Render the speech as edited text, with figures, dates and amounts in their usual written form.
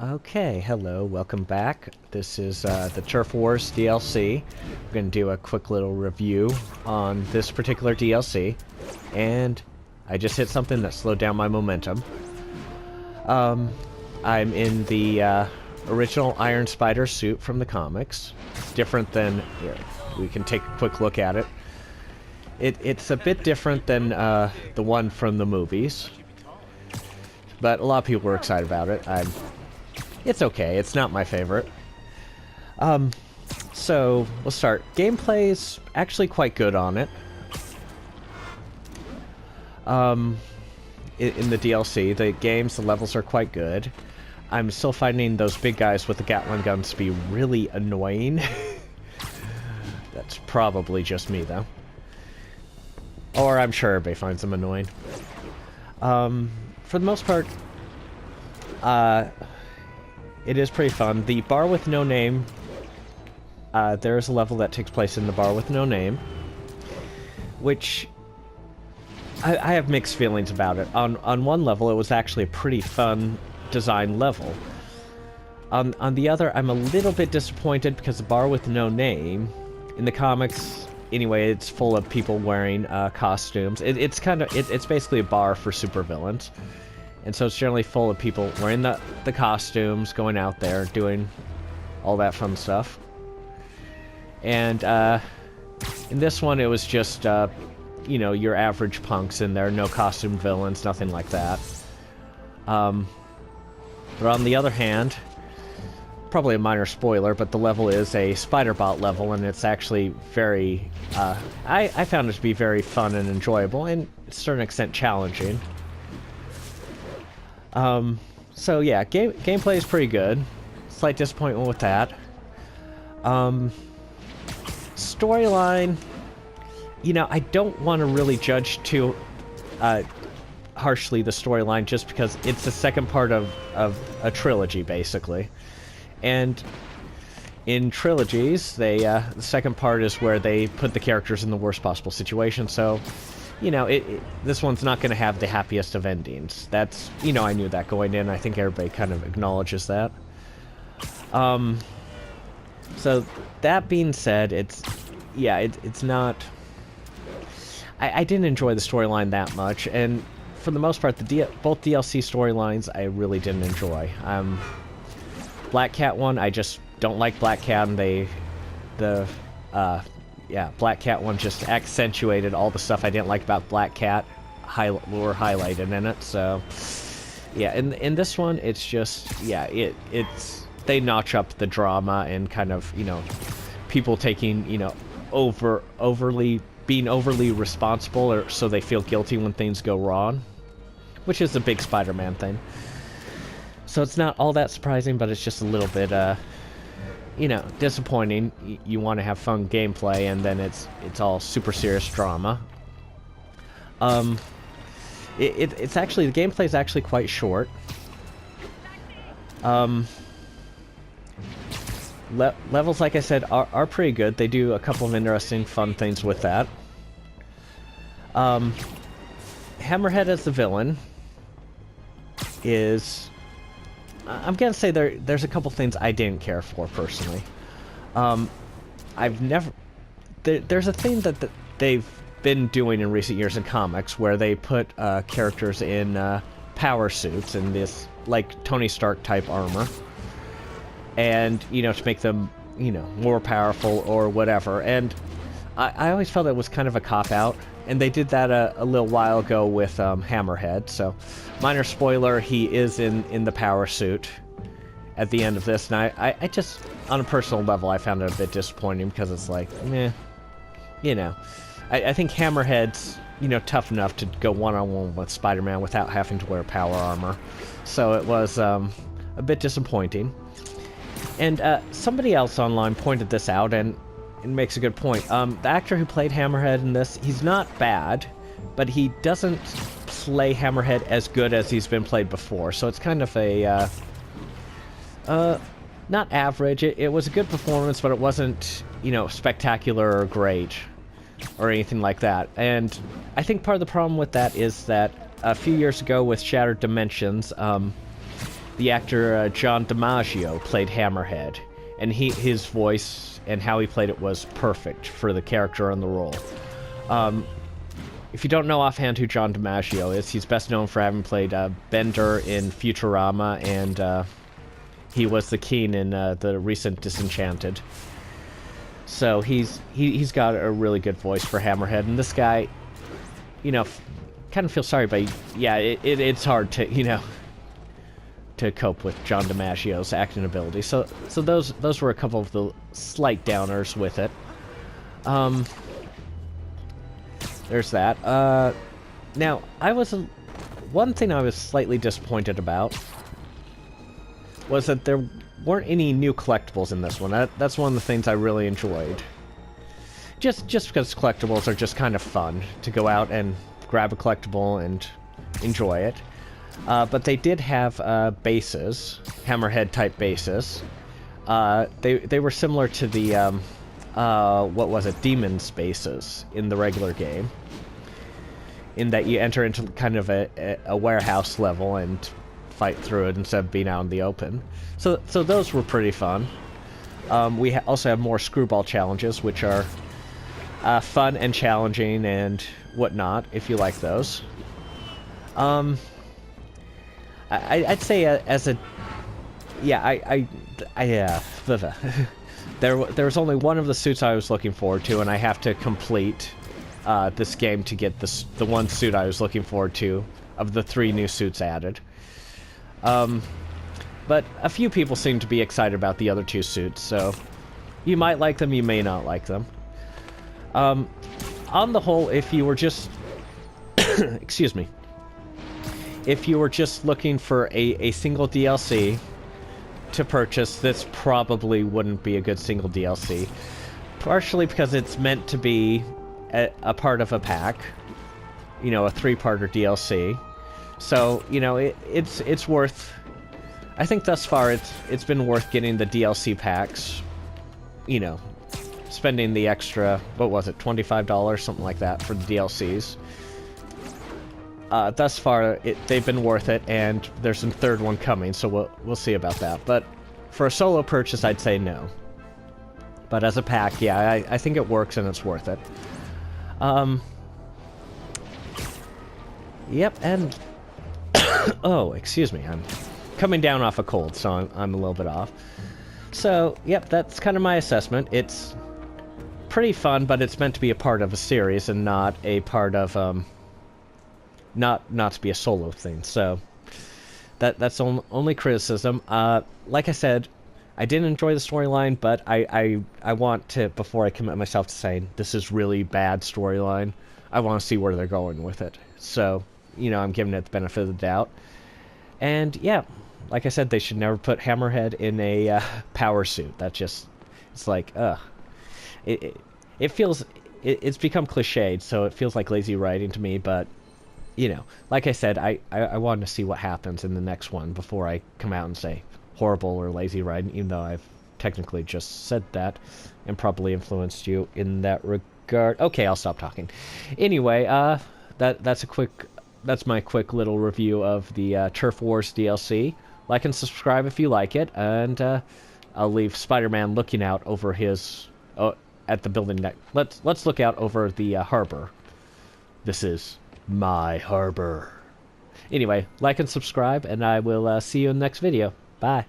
Okay, hello, welcome back. This is the Turf Wars DLC. We're going to do a quick little review on this particular DLC. And I just hit something that slowed down my momentum. I'm in the original Iron Spider suit from the comics. It's different than... Here, we can take a quick look at it. It's a bit different than the one from the movies. But a lot of people were excited about it. It's okay. It's not my favorite. So we'll start. Gameplay's actually quite good on it. In the DLC, the levels are quite good. I'm still finding those big guys with the Gatling guns to be really annoying. That's probably just me, though. Or I'm sure everybody finds them annoying. For the most part, it is pretty fun. The Bar with No Name, there is a level that takes place in the Bar with No Name, which I have mixed feelings about it. On one level, it was actually a pretty fun design level. On the other, I'm a little bit disappointed because the Bar with No Name, in the comics, anyway, it's full of people wearing costumes. It's basically a bar for supervillains. And so it's generally full of people wearing the costumes, going out there, doing all that fun stuff. And in this one, it was just, you know, your average punks in there, no costume villains, nothing like that. But on the other hand, probably a minor spoiler, but the level is a Spider-Bot level, and it's actually very... I found it to be very fun and enjoyable, and to a certain extent challenging. So yeah, gameplay is pretty good. Slight disappointment with that. Storyline, you know, I don't want to really judge too harshly the storyline just because it's the second part of a trilogy, basically. And in trilogies, the second part is where they put the characters in the worst possible situation, so... You know, this one's not going to have the happiest of endings. That's, you know, I knew that going in. I think everybody kind of acknowledges that. So, that being said, it's not... I didn't enjoy the storyline that much, and for the most part, both DLC storylines I really didn't enjoy. Black Cat one, I just don't like Black Cat, and yeah, Black Cat one just accentuated all the stuff I didn't like about Black Cat were highlighted in it, so... Yeah, in this one, it's just... Yeah, they notch up the drama and kind of, you know, people taking, you know, being overly responsible, or so they feel guilty when things go wrong. Which is a big Spider-Man thing. So it's not all that surprising, but it's just a little bit, you know, disappointing. You want to have fun gameplay, and then it's all super serious drama. It's actually, the gameplay is actually quite short. Levels, like I said, are pretty good. They do a couple of interesting, fun things with that. Hammerhead as the villain is... I'm gonna say there's a couple things I didn't care for, personally. There's a thing that they've been doing in recent years in comics where they put characters in power suits and this, like, Tony Stark type armor. And, you know, to make them, you know, more powerful or whatever. And I always felt it was kind of a cop-out. And they did that a little while ago with Hammerhead, so... Minor spoiler, he is in the power suit at the end of this, and I just, on a personal level, I found it a bit disappointing, because it's like, meh, you know. I think Hammerhead's, you know, tough enough to go one-on-one with Spider-Man without having to wear power armor. So it was a bit disappointing. And somebody else online pointed this out, and it makes a good point. The actor who played Hammerhead in this, he's not bad, but he doesn't play Hammerhead as good as he's been played before. So it's kind of a, not average. It was a good performance, but it wasn't, you know, spectacular or great or anything like that. And I think part of the problem with that is that a few years ago with Shattered Dimensions, the actor John DiMaggio played Hammerhead, and his voice and how he played it was perfect for the character and the role. If you don't know offhand who John DiMaggio is, he's best known for having played Bender in Futurama, and he was the Keen in the recent Disenchanted. So he's got a really good voice for Hammerhead, and this guy, you know, kind of feel sorry, but yeah, it's hard to, you know, to cope with John DiMaggio's acting ability. So those were a couple of the slight downers with it. There's that. Now, one thing I was slightly disappointed about was that there weren't any new collectibles in this one. That's one of the things I really enjoyed. Just because collectibles are just kind of fun to go out and grab a collectible and enjoy it. But they did have bases, Hammerhead-type bases. They were similar to the what was it, Demon's bases in the regular game, in that you enter into kind of a warehouse level and fight through it instead of being out in the open. So those were pretty fun. We also have more screwball challenges, which are fun and challenging and whatnot, if you like those. I'd say as a... Yeah, there was only one of the suits I was looking forward to, and I have to complete this game to get the one suit I was looking forward to of the 3 new suits added. But a few people seem to be excited about the other 2 suits, so you might like them, you may not like them. On the whole, if you were just... excuse me. If you were just looking for a single DLC to purchase, this probably wouldn't be a good single DLC. Partially because it's meant to be a part of a pack. You know, a 3-parter DLC. So, you know, it's worth... I think thus far it's been worth getting the DLC packs. You know, spending the extra, what was it, $25, something like that, for the DLCs. Thus far, they've been worth it, and there's a 3rd one coming, so we'll see about that. But for a solo purchase, I'd say no. But as a pack, yeah, I think it works and it's worth it. Yep, and... oh, excuse me, I'm coming down off a cold, so I'm a little bit off. So, yep, that's kind of my assessment. It's pretty fun, but it's meant to be a part of a series and not a part of, not to be a solo thing. So, that's only criticism. Like I said, I didn't enjoy the storyline, but I want to, before I commit myself to saying this is really bad storyline, I want to see where they're going with it. So, you know, I'm giving it the benefit of the doubt. And, yeah, like I said, they should never put Hammerhead in a power suit. That just, it's like, ugh. It feels, it's become cliched, so it feels like lazy writing to me, but, you know, like I said, I wanted to see what happens in the next one before I come out and say horrible or lazy writing, even though I've technically just said that and probably influenced you in that regard. Okay, I'll stop talking. Anyway, that's my quick little review of the Turf Wars DLC. Like and subscribe if you like it, and I'll leave Spider-Man looking out over his at the building next. Let's look out over the harbor. This is my harbor. Anyway, like and subscribe, and I will see you in the next video. Bye.